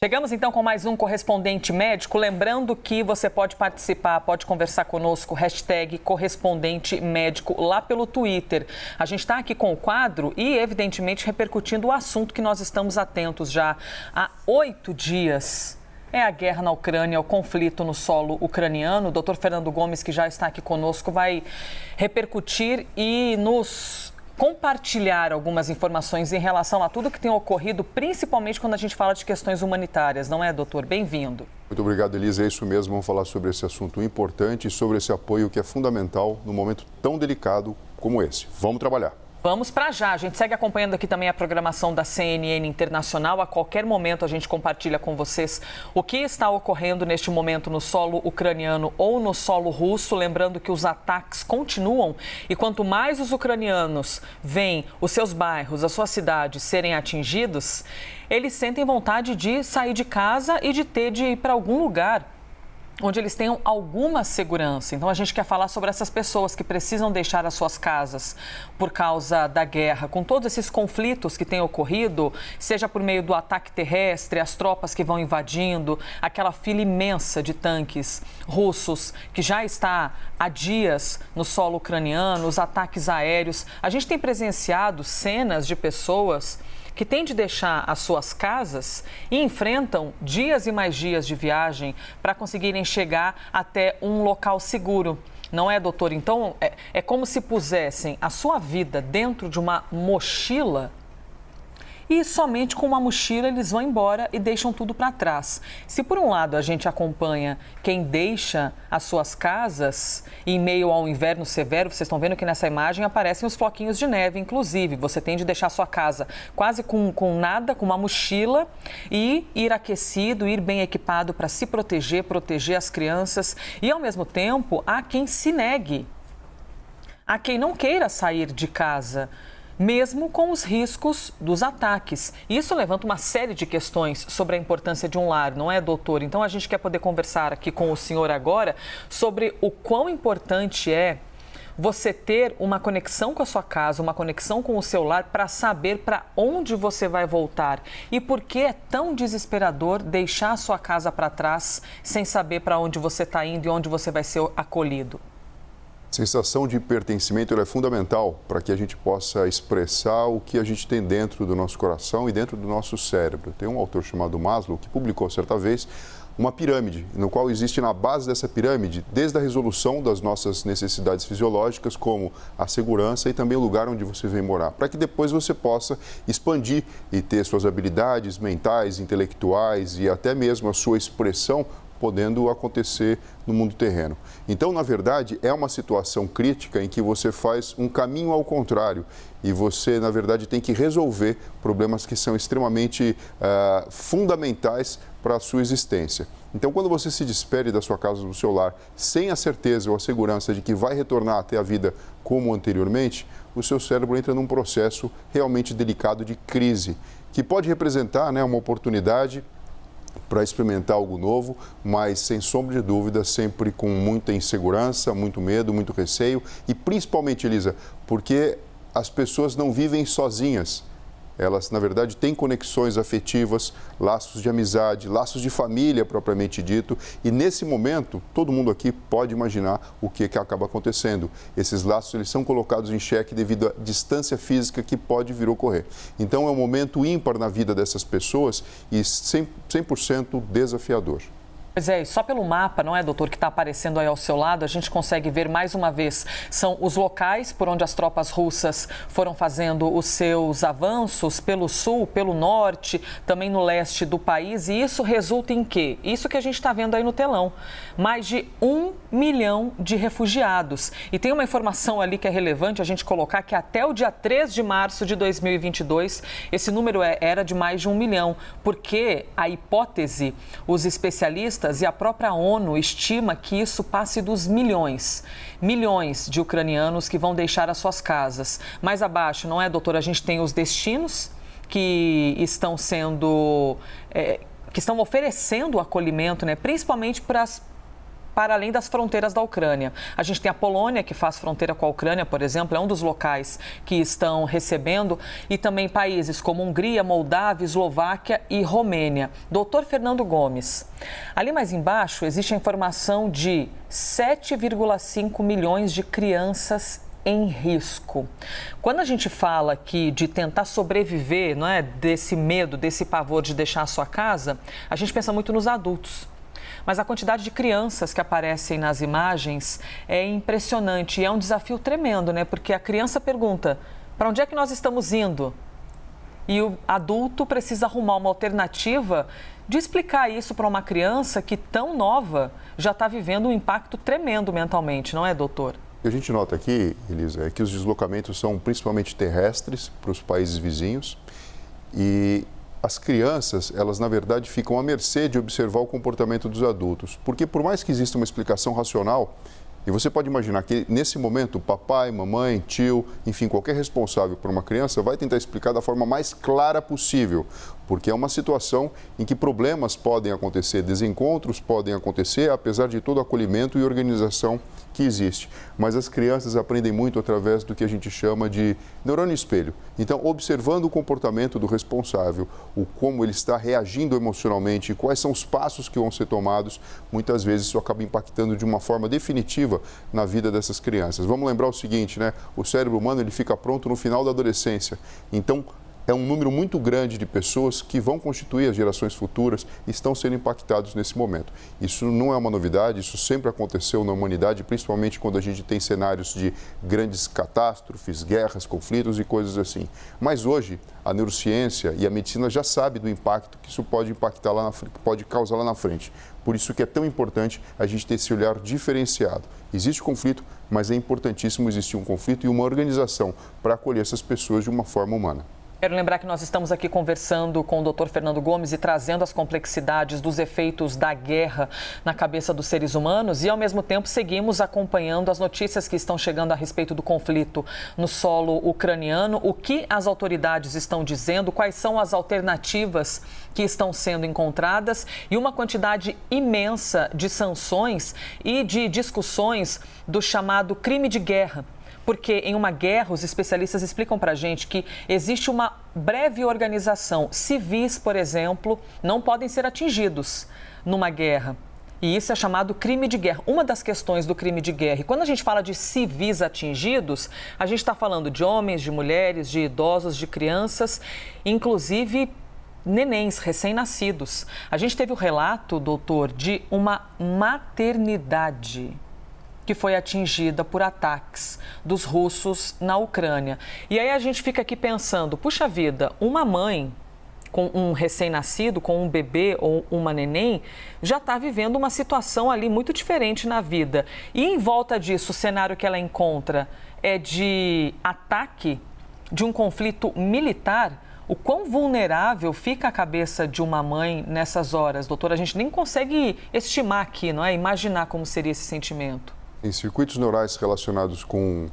Chegamos então com mais um correspondente médico, lembrando que você pode participar, pode conversar conosco, #correspondente médico lá pelo Twitter. A gente está aqui com o quadro e evidentemente repercutindo o assunto que nós estamos atentos já há 8 dias. É a guerra na Ucrânia, o conflito no solo ucraniano. O doutor Fernando Gomes, que já está aqui conosco, vai repercutir e nos compartilhar algumas informações em relação a tudo que tem ocorrido, principalmente quando a gente fala de questões humanitárias, não é, doutor? Bem-vindo. Muito obrigado, Elisa. É isso mesmo. Vamos falar sobre esse assunto importante e sobre esse apoio que é fundamental num momento tão delicado como esse. Vamos trabalhar. Vamos para já. A gente segue acompanhando aqui também a programação da CNN Internacional. A qualquer momento a gente compartilha com vocês o que está ocorrendo neste momento no solo ucraniano ou no solo russo. Lembrando que os ataques continuam e quanto mais os ucranianos veem os seus bairros, as suas cidades serem atingidos, eles sentem vontade de sair de casa e de ir para algum lugar onde eles tenham alguma segurança. Então, a gente quer falar sobre essas pessoas que precisam deixar as suas casas por causa da guerra, com todos esses conflitos que têm ocorrido, seja por meio do ataque terrestre, as tropas que vão invadindo, aquela fila imensa de tanques russos que já está há dias no solo ucraniano, os ataques aéreos. A gente tem presenciado cenas de pessoas que têm de deixar as suas casas e enfrentam dias e mais dias de viagem para conseguirem chegar até um local seguro. Não é, doutor? Então, é como se pusessem a sua vida dentro de uma mochila e somente com uma mochila eles vão embora e deixam tudo para trás. Se por um lado a gente acompanha quem deixa as suas casas em meio ao inverno severo, vocês estão vendo que nessa imagem aparecem os floquinhos de neve, inclusive. Você tem de deixar sua casa quase com nada, com uma mochila e ir aquecido, ir bem equipado para se proteger, proteger as crianças. E ao mesmo tempo há quem se negue, há quem não queira sair de casa, mesmo com os riscos dos ataques. Isso levanta uma série de questões sobre a importância de um lar, não é, doutor? Então, a gente quer poder conversar aqui com o senhor agora sobre o quão importante é você ter uma conexão com a sua casa, uma conexão com o seu lar para saber para onde você vai voltar. E por que é tão desesperador deixar a sua casa para trás sem saber para onde você está indo e onde você vai ser acolhido? A sensação de pertencimento é fundamental para que a gente possa expressar o que a gente tem dentro do nosso coração e dentro do nosso cérebro. Tem um autor chamado Maslow que publicou certa vez uma pirâmide, no qual existe na base dessa pirâmide, desde a resolução das nossas necessidades fisiológicas, como a segurança e também o lugar onde você vem morar, para que depois você possa expandir e ter suas habilidades mentais, intelectuais e até mesmo a sua expressão podendo acontecer no mundo terreno. Então, na verdade, é uma situação crítica em que você faz um caminho ao contrário e você, na verdade, tem que resolver problemas que são extremamente fundamentais para a sua existência. Então, quando você se despede da sua casa, do seu lar, sem a certeza ou a segurança de que vai retornar até a vida como anteriormente, o seu cérebro entra num processo realmente delicado de crise, que pode representar, uma oportunidade para experimentar algo novo, mas sem sombra de dúvida, sempre com muita insegurança, muito medo, muito receio e principalmente, Elisa, porque as pessoas não vivem sozinhas. Elas, na verdade, têm conexões afetivas, laços de amizade, laços de família, propriamente dito. E, nesse momento, todo mundo aqui pode imaginar o que acaba acontecendo. Esses laços eles são colocados em xeque devido à distância física que pode vir a ocorrer. Então, é um momento ímpar na vida dessas pessoas e 100% desafiador. Pois é, só pelo mapa, não é, doutor, que está aparecendo aí ao seu lado, a gente consegue ver mais uma vez, são os locais por onde as tropas russas foram fazendo os seus avanços, pelo sul, pelo norte, também no leste do país, e isso resulta em quê? Isso que a gente está vendo aí no telão, mais de 1 milhão de refugiados. E tem uma informação ali que é relevante a gente colocar, que até o dia 3 de março de 2022, esse número era de mais de 1 milhão, porque a hipótese, os especialistas e a própria ONU estima que isso passe dos milhões de ucranianos que vão deixar as suas casas. Mais abaixo, não é, doutor? A gente tem os destinos que estão sendo, que estão oferecendo acolhimento, principalmente para para além das fronteiras da Ucrânia. A gente tem a Polônia, que faz fronteira com a Ucrânia, por exemplo, é um dos locais que estão recebendo, e também países como Hungria, Moldávia, Eslováquia e Romênia. Doutor Fernando Gomes, ali mais embaixo existe a informação de 7,5 milhões de crianças em risco. Quando a gente fala aqui de tentar sobreviver, não é, desse medo, desse pavor de deixar a sua casa, a gente pensa muito nos adultos. Mas a quantidade de crianças que aparecem nas imagens é impressionante e é um desafio tremendo, né? Porque a criança pergunta: para onde é que nós estamos indo? E o adulto precisa arrumar uma alternativa de explicar isso para uma criança que, tão nova, já está vivendo um impacto tremendo mentalmente, não é, doutor? O que a gente nota aqui, Elisa, é que os deslocamentos são principalmente terrestres para os países vizinhos e as crianças, elas na verdade ficam à mercê de observar o comportamento dos adultos, porque por mais que exista uma explicação racional, e você pode imaginar que nesse momento papai, mamãe, tio, enfim, qualquer responsável por uma criança vai tentar explicar da forma mais clara possível, porque é uma situação em que problemas podem acontecer, desencontros podem acontecer, apesar de todo o acolhimento e organização que existe. Mas as crianças aprendem muito através do que a gente chama de neurônio espelho. Então, observando o comportamento do responsável, o como ele está reagindo emocionalmente, quais são os passos que vão ser tomados, muitas vezes isso acaba impactando de uma forma definitiva na vida dessas crianças. Vamos lembrar o seguinte, né? O cérebro humano ele fica pronto no final da adolescência. Então, é um número muito grande de pessoas que vão constituir as gerações futuras e estão sendo impactados nesse momento. Isso não é uma novidade, isso sempre aconteceu na humanidade, principalmente quando a gente tem cenários de grandes catástrofes, guerras, conflitos e coisas assim. Mas hoje, a neurociência e a medicina já sabem do impacto que isso pode impactar lá na frente, pode causar lá na frente. Por isso que é tão importante a gente ter esse olhar diferenciado. Existe conflito, mas é importantíssimo existir um conflito e uma organização para acolher essas pessoas de uma forma humana. Quero lembrar que nós estamos aqui conversando com o Dr. Fernando Gomes e trazendo as complexidades dos efeitos da guerra na cabeça dos seres humanos e, ao mesmo tempo, seguimos acompanhando as notícias que estão chegando a respeito do conflito no solo ucraniano, o que as autoridades estão dizendo, quais são as alternativas que estão sendo encontradas e uma quantidade imensa de sanções e de discussões do chamado crime de guerra. Porque em uma guerra, os especialistas explicam para a gente que existe uma breve organização. Civis, por exemplo, não podem ser atingidos numa guerra. E isso é chamado crime de guerra, uma das questões do crime de guerra. E quando a gente fala de civis atingidos, a gente está falando de homens, de mulheres, de idosos, de crianças, inclusive nenéns recém-nascidos. A gente teve o relato, doutor, de uma maternidade que foi atingida por ataques dos russos na Ucrânia. E aí a gente fica aqui pensando, puxa vida, uma mãe com um recém-nascido, com um bebê ou uma neném, já está vivendo uma situação ali muito diferente na vida. E em volta disso, o cenário que ela encontra é de ataque, de um conflito militar. O quão vulnerável fica a cabeça de uma mãe nessas horas, doutora? A gente nem consegue estimar aqui, não é? Imaginar como seria esse sentimento. Em circuitos neurais relacionados com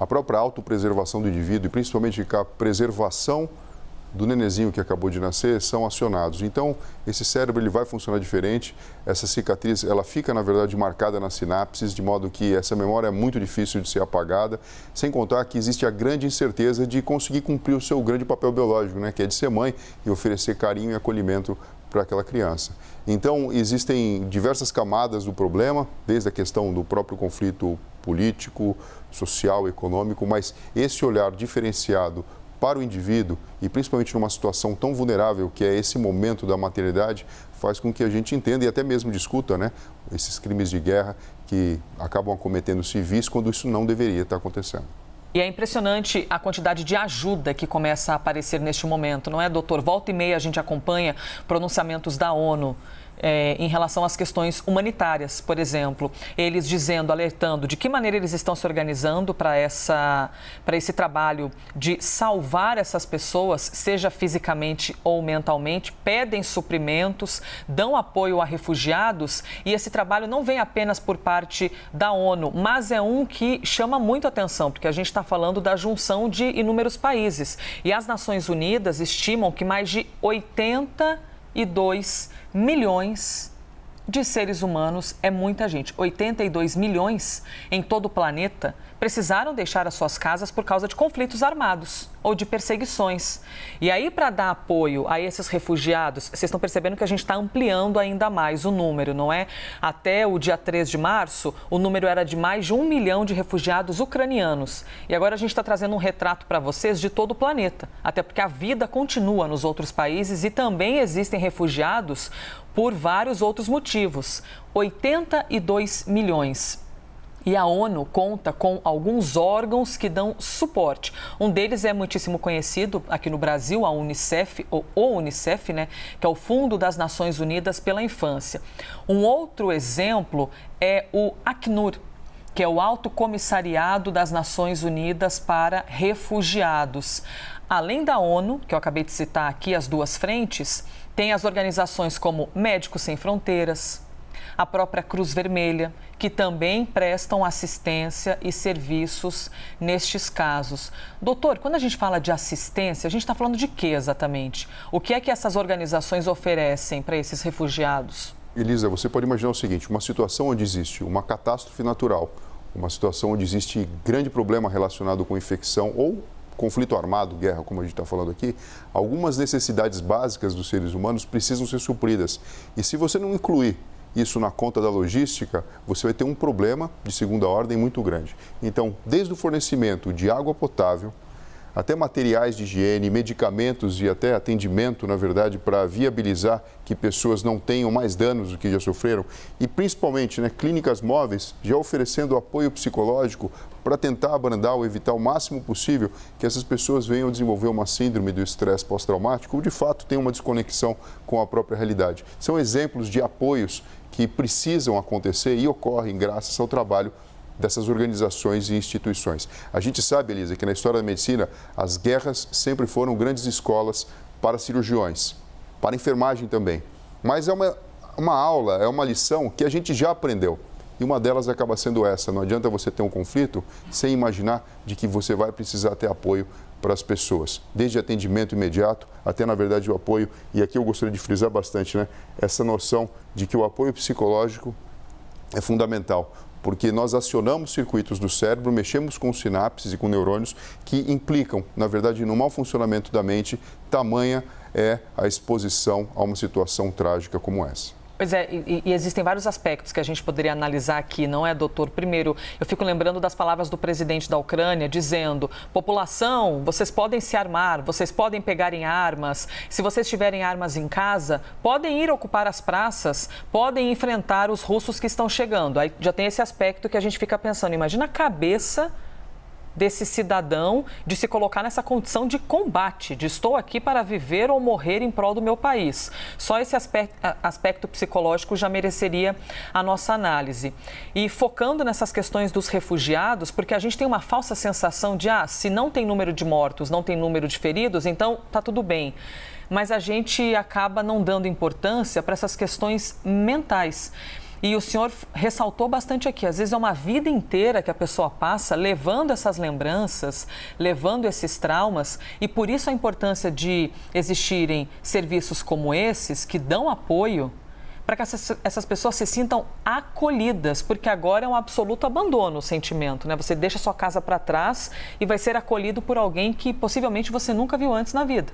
a própria autopreservação do indivíduo e principalmente com a preservação do nenezinho que acabou de nascer são acionados. Então, esse cérebro ele vai funcionar diferente, essa cicatriz ela fica, na verdade, marcada nas sinapses, de modo que essa memória é muito difícil de ser apagada, sem contar que existe a grande incerteza de conseguir cumprir o seu grande papel biológico, né, que é de ser mãe e oferecer carinho e acolhimento para aquela criança. Então, existem diversas camadas do problema, desde a questão do próprio conflito político, social, econômico, mas esse olhar diferenciado para o indivíduo e principalmente numa situação tão vulnerável que é esse momento da maternidade, faz com que a gente entenda e até mesmo discuta, né, esses crimes de guerra que acabam acometendo civis quando isso não deveria estar acontecendo. E é impressionante a quantidade de ajuda que começa a aparecer neste momento, não é, doutor? Volta e meia a gente acompanha pronunciamentos da ONU em relação às questões humanitárias, por exemplo. Eles dizendo, alertando de que maneira eles estão se organizando para esse trabalho de salvar essas pessoas, seja fisicamente ou mentalmente, pedem suprimentos, dão apoio a refugiados e esse trabalho não vem apenas por parte da ONU, mas é um que chama muito atenção, porque a gente está falando da junção de inúmeros países. E as Nações Unidas estimam que mais de 82 milhões de seres humanos é muita gente. 82 milhões em todo o planeta precisaram deixar as suas casas por causa de conflitos armados ou de perseguições. E aí, para dar apoio a esses refugiados, vocês estão percebendo que a gente está ampliando ainda mais o número, não é? Até o dia 3 de março, o número era de mais de 1 milhão de refugiados ucranianos. E agora a gente está trazendo um retrato para vocês de todo o planeta, até porque a vida continua nos outros países e também existem refugiados por vários outros motivos. 82 milhões. E a ONU conta com alguns órgãos que dão suporte. Um deles é muitíssimo conhecido aqui no Brasil, a Unicef, ou o Unicef, né, que é o Fundo das Nações Unidas pela Infância. Um outro exemplo é o Acnur, que é o Alto Comissariado das Nações Unidas para Refugiados. Além da ONU, que eu acabei de citar aqui, as duas frentes, tem as organizações como Médicos Sem Fronteiras, a própria Cruz Vermelha, que também prestam assistência e serviços nestes casos. Doutor, quando a gente fala de assistência, a gente está falando de quê exatamente? O que é que essas organizações oferecem para esses refugiados? Elisa, você pode imaginar o seguinte, uma situação onde existe uma catástrofe natural, uma situação onde existe grande problema relacionado com infecção ou conflito armado, guerra, como a gente está falando aqui, algumas necessidades básicas dos seres humanos precisam ser supridas. E se você não incluir isso na conta da logística, você vai ter um problema de segunda ordem muito grande. Então, desde o fornecimento de água potável, até materiais de higiene, medicamentos e até atendimento, na verdade, para viabilizar que pessoas não tenham mais danos do que já sofreram e principalmente, clínicas móveis já oferecendo apoio psicológico para tentar abrandar ou evitar o máximo possível que essas pessoas venham desenvolver uma síndrome do estresse pós-traumático ou de fato tenham uma desconexão com a própria realidade. São exemplos de apoios que precisam acontecer e ocorrem graças ao trabalho dessas organizações e instituições. A gente sabe, Elisa, que na história da medicina, as guerras sempre foram grandes escolas para cirurgiões, para enfermagem também. Mas é uma aula, é uma lição que a gente já aprendeu. E uma delas acaba sendo essa. Não adianta você ter um conflito sem imaginar de que você vai precisar ter apoio para as pessoas. Desde atendimento imediato até, na verdade, o apoio. E aqui eu gostaria de frisar bastante, essa noção de que o apoio psicológico é fundamental. Porque nós acionamos circuitos do cérebro, mexemos com sinapses e com neurônios que implicam, na verdade, no mau funcionamento da mente, tamanha é a exposição a uma situação trágica como essa. Pois é, e existem vários aspectos que a gente poderia analisar aqui, não é, doutor? Primeiro, eu fico lembrando das palavras do presidente da Ucrânia, dizendo: população, vocês podem se armar, vocês podem pegar em armas, se vocês tiverem armas em casa, podem ir ocupar as praças, podem enfrentar os russos que estão chegando. Aí já tem esse aspecto que a gente fica pensando, imagina a cabeça desse cidadão de se colocar nessa condição de combate, de estou aqui para viver ou morrer em prol do meu país. Só esse aspecto psicológico já mereceria a nossa análise. E focando nessas questões dos refugiados, porque a gente tem uma falsa sensação de, se não tem número de mortos, não tem número de feridos, então tá tudo bem. Mas a gente acaba não dando importância para essas questões mentais. E o senhor ressaltou bastante aqui, às vezes é uma vida inteira que a pessoa passa levando essas lembranças, levando esses traumas, e por isso a importância de existirem serviços como esses, que dão apoio, para que essas pessoas se sintam acolhidas, porque agora é um absoluto abandono o sentimento, né? Você deixa sua casa para trás e vai ser acolhido por alguém que possivelmente você nunca viu antes na vida.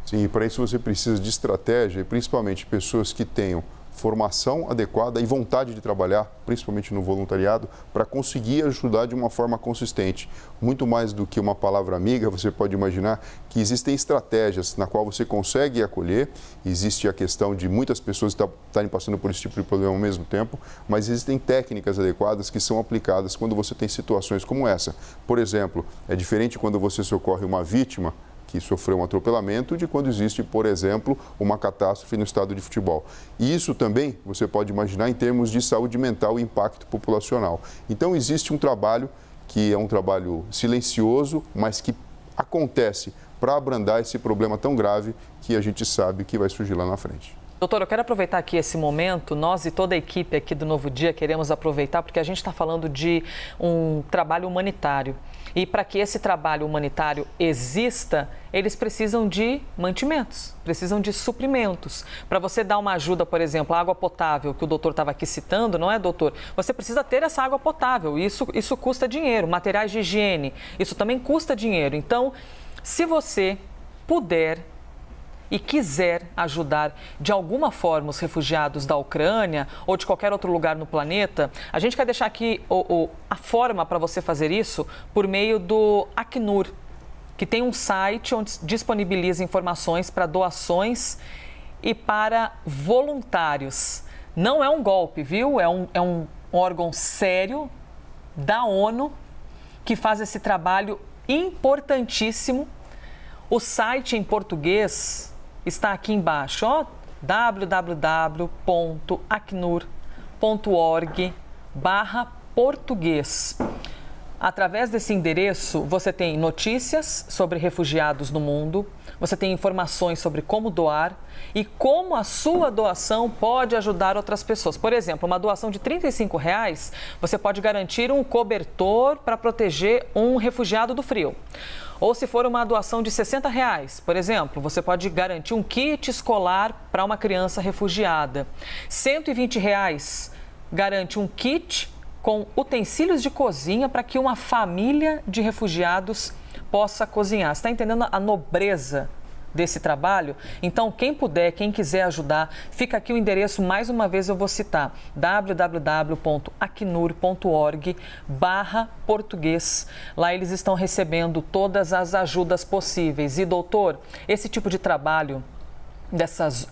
Sim, e para isso você precisa de estratégia, e principalmente pessoas que tenham formação adequada e vontade de trabalhar, principalmente no voluntariado, para conseguir ajudar de uma forma consistente. Muito mais do que uma palavra amiga, você pode imaginar que existem estratégias na qual você consegue acolher. Existe a questão de muitas pessoas estarem passando por esse tipo de problema ao mesmo tempo, mas existem técnicas adequadas que são aplicadas quando você tem situações como essa. Por exemplo, é diferente quando você socorre uma vítima que sofreu um atropelamento de quando existe, por exemplo, uma catástrofe no estádio de futebol. E isso também você pode imaginar em termos de saúde mental e impacto populacional. Então existe um trabalho que é um trabalho silencioso, mas que acontece para abrandar esse problema tão grave que a gente sabe que vai surgir lá na frente. Doutor, eu quero aproveitar aqui esse momento, nós e toda a equipe aqui do Novo Dia queremos aproveitar porque a gente está falando de um trabalho humanitário. E para que esse trabalho humanitário exista, eles precisam de mantimentos, precisam de suprimentos. Para você dar uma ajuda, por exemplo, a água potável, que o doutor estava aqui citando, não é, doutor? Você precisa ter essa água potável, isso custa dinheiro. Materiais de higiene, isso também custa dinheiro. Então, se você puder e quiser ajudar de alguma forma os refugiados da Ucrânia ou de qualquer outro lugar no planeta, a gente quer deixar aqui a forma para você fazer isso por meio do Acnur, que tem um site onde disponibiliza informações para doações e para voluntários. Não é um golpe, viu? É um órgão sério da ONU que faz esse trabalho importantíssimo. O site em português está aqui embaixo, ó, www.acnur.org/português. Através desse endereço, você tem notícias sobre refugiados no mundo, você tem informações sobre como doar e como a sua doação pode ajudar outras pessoas. Por exemplo, uma doação de R$ 35, você pode garantir um cobertor para proteger um refugiado do frio. Ou se for uma doação de R$ 60, por exemplo, você pode garantir um kit escolar para uma criança refugiada. R$ 120 garante um kit com utensílios de cozinha para que uma família de refugiados possa cozinhar. Você está entendendo a nobreza desse trabalho? Então, quem puder, quem quiser ajudar, fica aqui o endereço, mais uma vez eu vou citar, www.acnur.org/português. Lá eles estão recebendo todas as ajudas possíveis. E, doutor, esse tipo de trabalho, dessas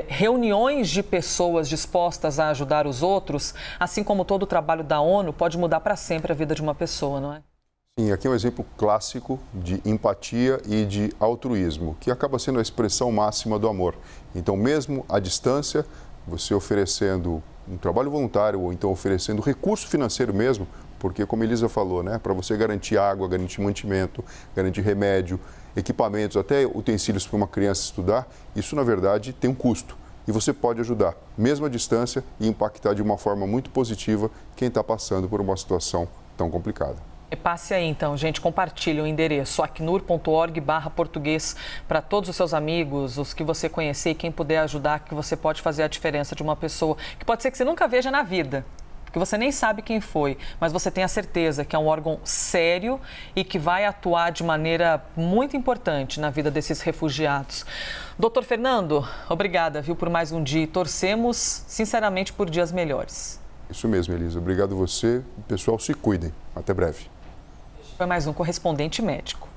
reuniões de pessoas dispostas a ajudar os outros, assim como todo o trabalho da ONU, pode mudar para sempre a vida de uma pessoa, não é? Sim, aqui é um exemplo clássico de empatia e de altruísmo, que acaba sendo a expressão máxima do amor. Então, mesmo à distância, você oferecendo um trabalho voluntário ou então oferecendo recurso financeiro mesmo, porque, como a Elisa falou, né, para você garantir água, garantir mantimento, garantir remédio, equipamentos, até utensílios para uma criança estudar, isso, na verdade, tem um custo. E você pode ajudar, mesmo à distância, e impactar de uma forma muito positiva quem está passando por uma situação tão complicada. Passe aí então, gente, compartilhe o endereço acnur.org/português para todos os seus amigos, os que você conhecer e quem puder ajudar, que você pode fazer a diferença de uma pessoa que pode ser que você nunca veja na vida, que você nem sabe quem foi, mas você tem a certeza que é um órgão sério e que vai atuar de maneira muito importante na vida desses refugiados. Doutor Fernando, obrigada, viu, por mais um dia e torcemos sinceramente por dias melhores. Isso mesmo, Elisa. Obrigado a você. Pessoal, se cuidem. Até breve. Foi mais um Correspondente Médico.